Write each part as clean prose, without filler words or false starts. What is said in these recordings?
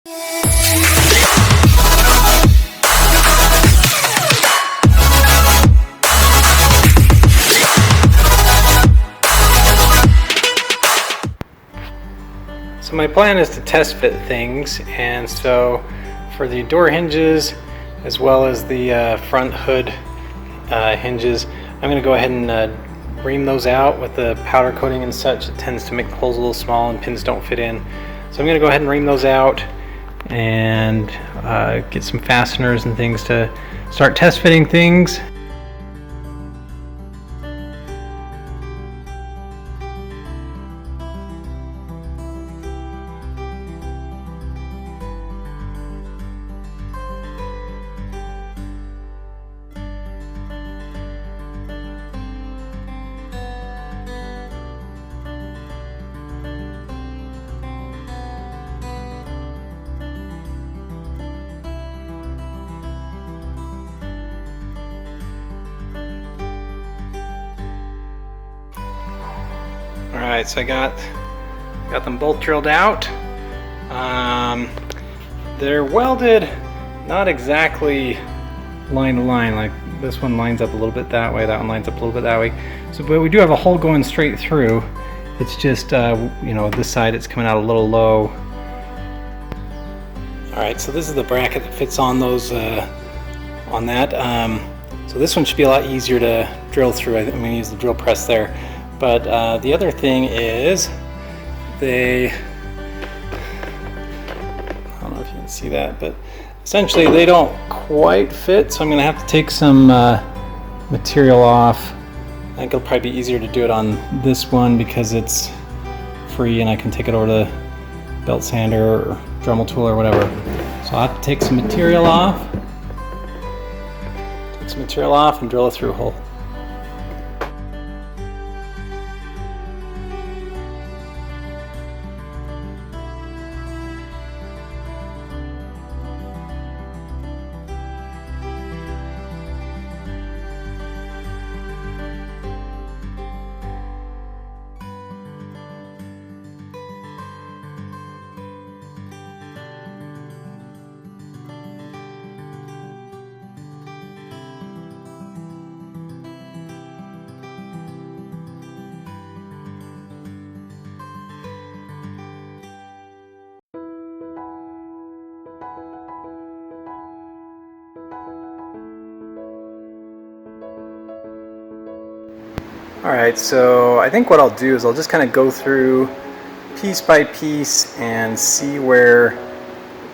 So my plan is to test fit things, and so for the door hinges as well as the front hood hinges, I'm going to go ahead and ream those out with the powder coating and such. It tends to make the holes a little small and pins don't fit in. So I'm going to go ahead and ream those out and get some fasteners and things to start test fitting things. Alright, so I got them both drilled out. They're welded not exactly line to line, like this one lines up a little bit that way, that one lines up a little bit that way. So, but we do have a hole going straight through. It's just, you know, this side it's coming out a little low. Alright, so this is the bracket that fits on those, on that. So this one should be a lot easier to drill through. I'm going to use the drill press there. But the other thing is, I don't know if you can see that, but essentially they don't quite fit, so I'm going to have to take some material off. I think it'll probably be easier to do it on this one because it's free and I can take it over to the belt sander or Dremel tool or whatever. So I'll have to take some material off. And drill a through hole. Alright, so I think what I'll do is I'll just kind of go through piece by piece and see where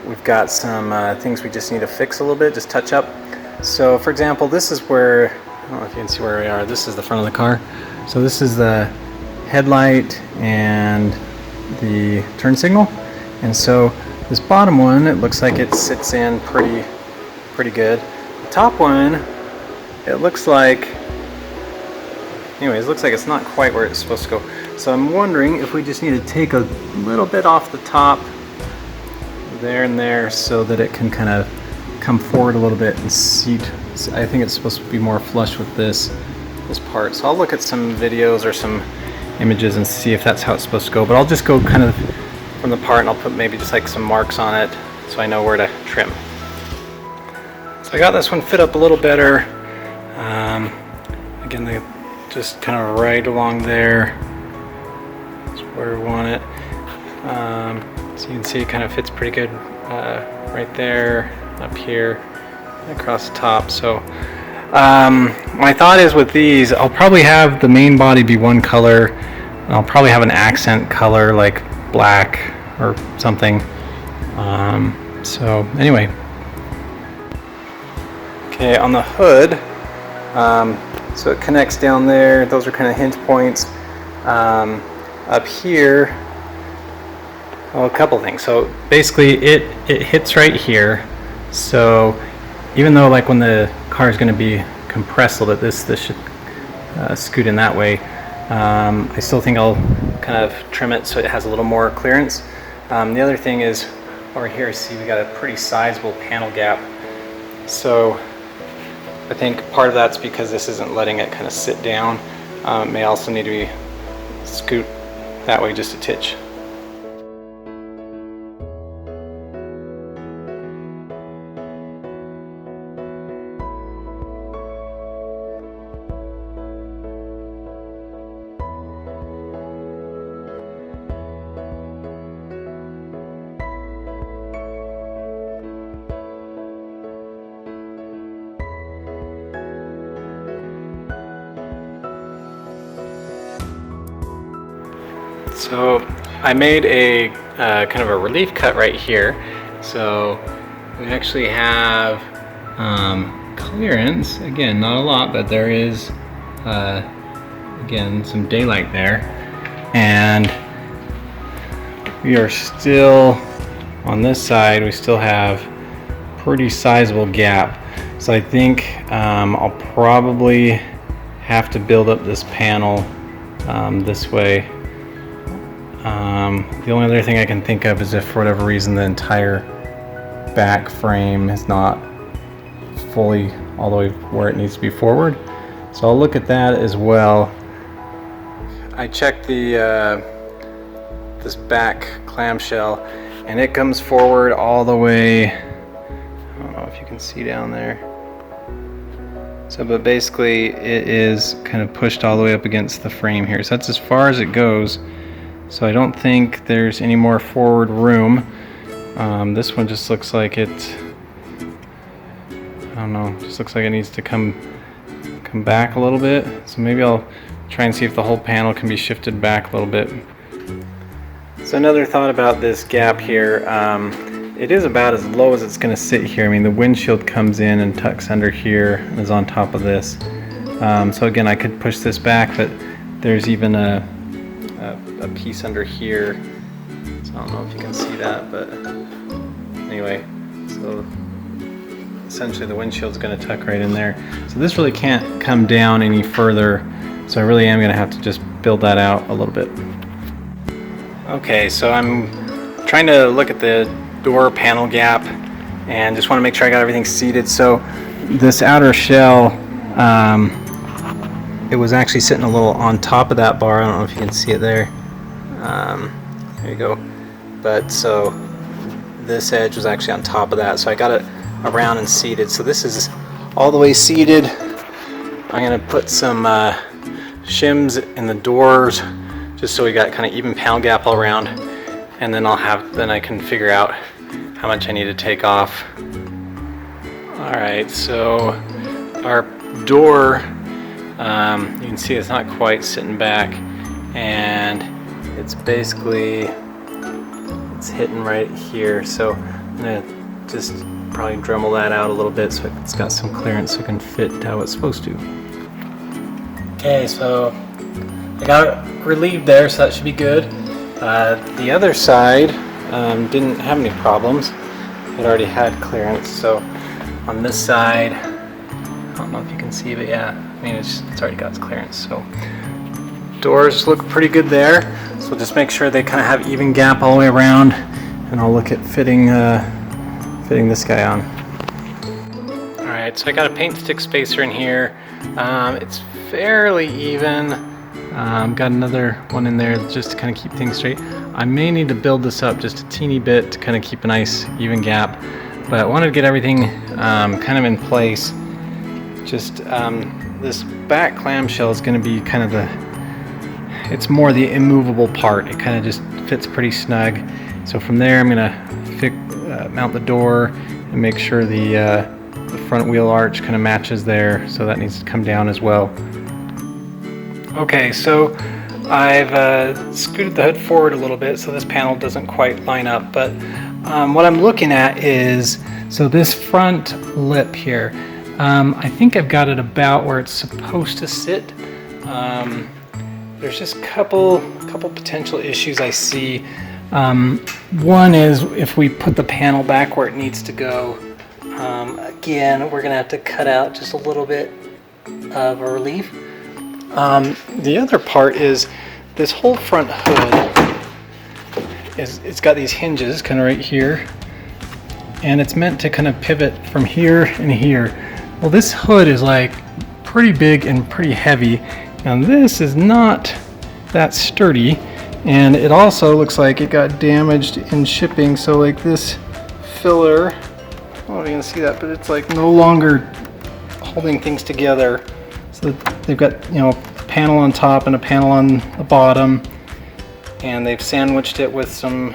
we've got some things we just need to fix a little bit, just touch up. So for example, this is where, I don't know if you can see where we are, this is the front of the car. So this is the headlight and the turn signal. And so this bottom one, it looks like it sits in pretty good. The top one, it looks like, anyways, it looks like it's not quite where it's supposed to go. So I'm wondering if we just need to take a little bit off the top there and there so that it can kind of come forward a little bit and seat. I think it's supposed to be more flush with this part. So I'll look at some videos or some images and see if that's how it's supposed to go. But I'll just go kind of from the part and I'll put maybe just like some marks on it so I know where to trim. So I got this one fit up a little better. Again, just kind of right along there. That's where we want it. So you can see it kind of fits pretty good right there, up here, across the top. So my thought is with these, I'll probably have the main body be one color. And I'll probably have an accent color like black or something. So anyway. Okay, on the hood, so it connects down there. Those are kind of hinge points. Up here, well, a couple things. So basically it hits right here. So even though like when the car is going to be compressed a little bit, this should scoot in that way. I still think I'll kind of trim it so it has a little more clearance. The other thing is over here, see we got a pretty sizable panel gap. So I think part of that's because this isn't letting it kind of sit down. It may also need to be scoot that way just a titch. So I made a kind of a relief cut right here. So we actually have clearance, again, not a lot, but there is again some daylight there, and we are still on this side, we still have pretty sizable gap. So I think I'll probably have to build up this panel this way. The only other thing I can think of is if for whatever reason the entire back frame is not fully all the way where it needs to be forward. So I'll look at that as well. I checked the this back clamshell, and it comes forward all the way. I don't know if you can see down there. So, but basically it is kind of pushed all the way up against the frame here. So that's as far as it goes. So I don't think there's any more forward room. This one just looks like it, I don't know, just looks like it needs to come back a little bit. So maybe I'll try and see if the whole panel can be shifted back a little bit. So another thought about this gap here, it is about as low as it's going to sit here. I mean, the windshield comes in and tucks under here and is on top of this. So again, I could push this back, but there's even a piece under here. So I don't know if you can see that, but anyway, so essentially the windshield's going to tuck right in there. So this really can't come down any further. So I really am going to have to just build that out a little bit. Okay, so I'm trying to look at the door panel gap and just want to make sure I got everything seated. So this outer shell, it was actually sitting a little on top of that bar. I don't know if you can see it there. There you go. But so this edge was actually on top of that. So I got it around and seated. So this is all the way seated. I'm going to put some shims in the doors just so we got kind of even panel gap all around. And then then I can figure out how much I need to take off. All right, so our door, you can see it's not quite sitting back, and it's basically, it's hitting right here. So I'm gonna just probably Dremel that out a little bit so it's got some clearance so it can fit how it's supposed to. Okay, so I got it relieved there, so that should be good. The other side didn't have any problems. It already had clearance. So on this side, I don't know if you can see, but yeah, I mean it's already got its clearance. So doors look pretty good there. So just make sure they kind of have even gap all the way around, and I'll look at fitting this guy on. All right, so I got a paint stick spacer in here. It's fairly even. Got another one in there just to kind of keep things straight. I may need to build this up just a teeny bit to kind of keep a nice even gap, but I wanted to get everything kind of in place. Just this back clamshell is going to be kind of it's more the immovable part. It kind of just fits pretty snug. So from there I'm going to mount the door and make sure the front wheel arch kind of matches there, so that needs to come down as well. Okay, so I've scooted the hood forward a little bit so this panel doesn't quite line up, but what I'm looking at is, so this front lip here, I think I've got it about where it's supposed to sit. There's just a couple potential issues I see. One is if we put the panel back where it needs to go, again, we're gonna have to cut out just a little bit of a relief. The other part is this whole front hood it's got these hinges kind of right here, and it's meant to kind of pivot from here and here. Well, this hood is like pretty big and pretty heavy, and this is not that sturdy, and it also looks like it got damaged in shipping. So like this filler, I don't know if you can see that, but it's like no longer holding things together. So they've got, you know, a panel on top and a panel on the bottom, and they've sandwiched it with some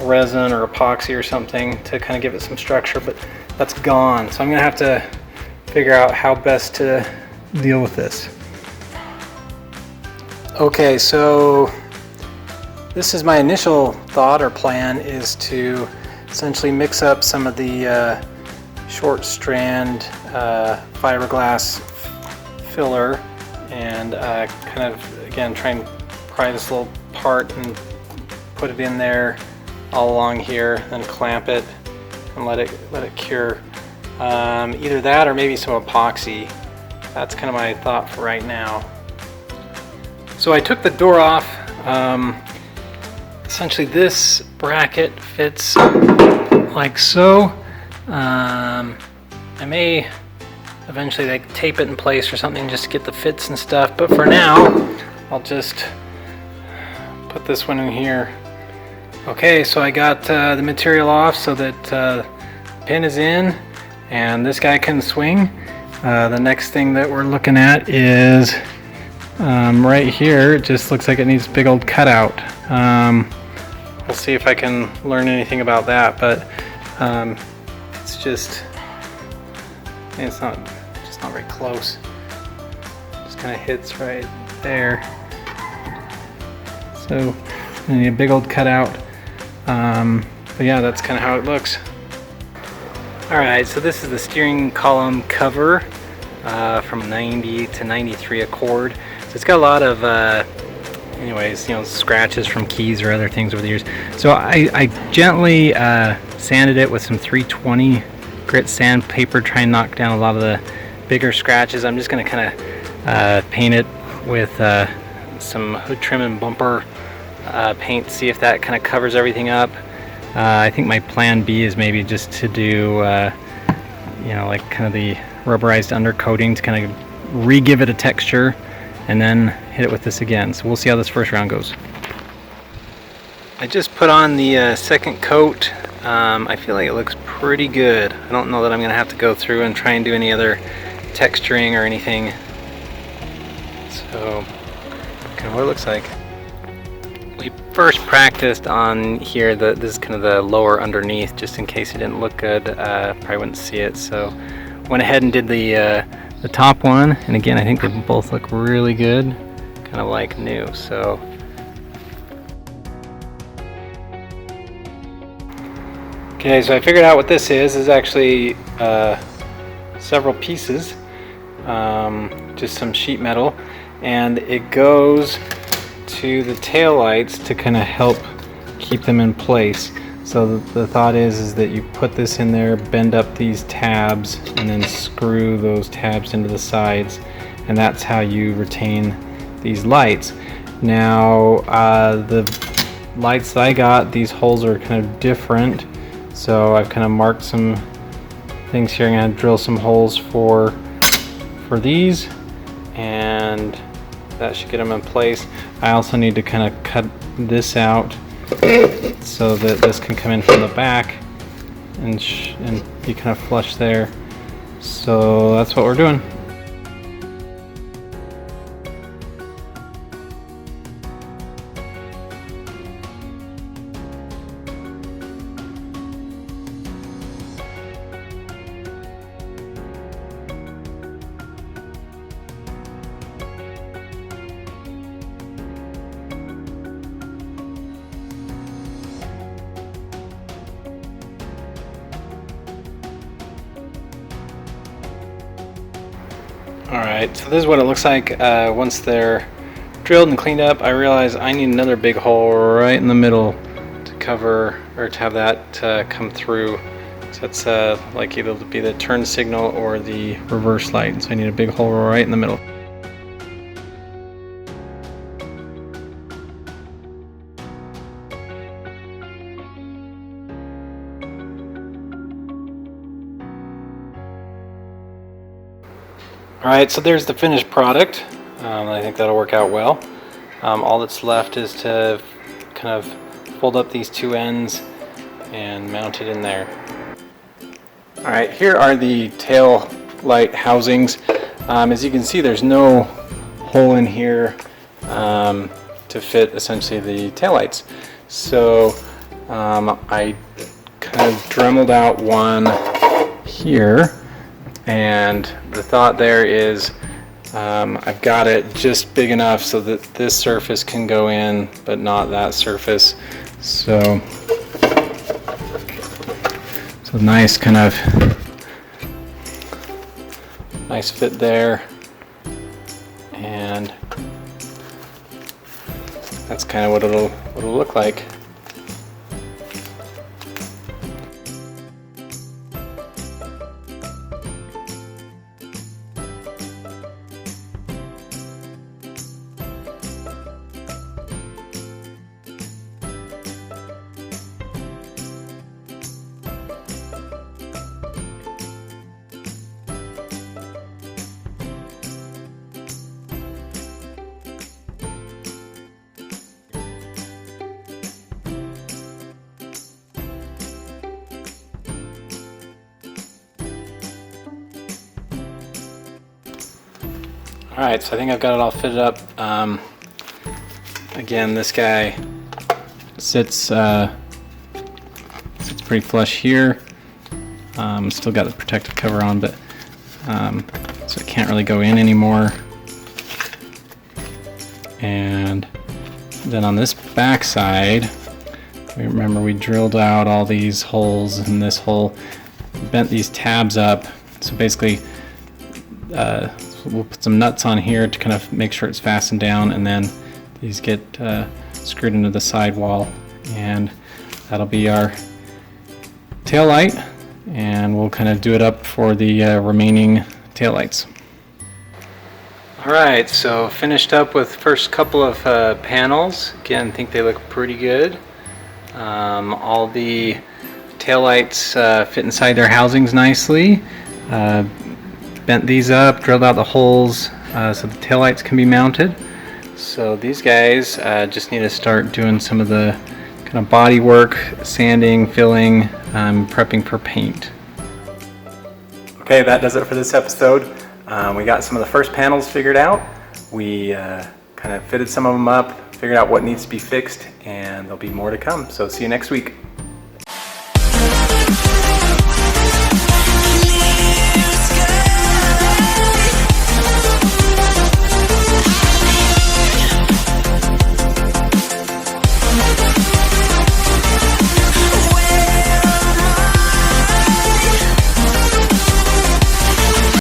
resin or epoxy or something to kind of give it some structure, but that's gone. So I'm gonna have to figure out how best to deal with this. Okay, so this is my initial thought or plan, is to essentially mix up some of the short strand fiberglass filler and kind of, again, try and pry this little part and put it in there all along here, then clamp it and let it cure. Either that or maybe some epoxy. That's kind of my thought for right now. So I took the door off. Essentially this bracket fits like so. I may eventually like tape it in place or something just to get the fits and stuff, but for now I'll just put this one in here. Okay, so I got the material off so that the pin is in and this guy can swing. The next thing that we're looking at is right here. It just looks like it needs a big old cutout. We'll see if I can learn anything about that, but it's just not very close. Just kind of hits right there. So I need a big old cutout. But yeah, that's kind of how it looks. Alright, so this is the steering column cover from 90 to 93 Accord. So it's got a lot of anyways, you know, scratches from keys or other things over the years. So I gently sanded it with some 320 grit sandpaper, try and knock down a lot of the bigger scratches. I'm just going to kind of paint it with some hood trim and bumper paint, see if that kind of covers everything up. I think my plan B is maybe just to do you know, like kind of the rubberized undercoating to kind of re-give it a texture, and then hit it with this again. So we'll see how this first round goes. I just put on the second coat. I feel like it looks pretty good. I don't know that I'm gonna have to go through and try and do any other texturing or anything. So kind of what it looks like. We first practiced on here, this is kind of the lower underneath, just in case it didn't look good. Probably wouldn't see it, so went ahead and did the top one, and again I think they both look really good, kind of like new. So okay, so I figured out what this is. This is actually several pieces, just some sheet metal, and it goes to the tail lights to kind of help keep them in place. So the thought is that you put this in there, bend up these tabs, and then screw those tabs into the sides, and that's how you retain these lights. Now the lights that I got, these holes are kind of different, so I've kind of marked some things here. I'm going to drill some holes for these, and that should get them in place. I also need to kind of cut this out so that this can come in from the back and be kind of flush there. So that's what we're doing. Alright, so this is what it looks like once they're drilled and cleaned up. I realize I need another big hole right in the middle to cover, or to have that come through. So that's like either to be the turn signal or the reverse light. So I need a big hole right in the middle. Alright, so there's the finished product. I think that'll work out well. All that's left is to kind of fold up these two ends and mount it in there. Alright, here are the tail light housings. As you can see, there's no hole in here to fit essentially the tail lights. So I kind of dremeled out one here. And the thought there is I've got it just big enough so that this surface can go in, but not that surface. So nice kind of nice fit there, and that's kind of what it'll look like. Alright, so I think I've got it all fitted up. Again, this guy sits pretty flush here. Still got the protective cover on, but so it can't really go in anymore. And then on this back side, remember we drilled out all these holes in this hole, bent these tabs up. So basically, we'll put some nuts on here to kind of make sure it's fastened down, and then these get screwed into the sidewall, and that'll be our tail light, and we'll kind of do it up for the remaining tail lights. Alright, so finished up with first couple of panels. Again, I think they look pretty good. All the tail lights fit inside their housings nicely. Bent these up, drilled out the holes so the taillights can be mounted. So these guys just need to start doing some of the kind of body work, sanding, filling, prepping for paint. Okay, that does it for this episode. We got some of the first panels figured out. We kind of fitted some of them up, figured out what needs to be fixed, and there'll be more to come. So see you next week.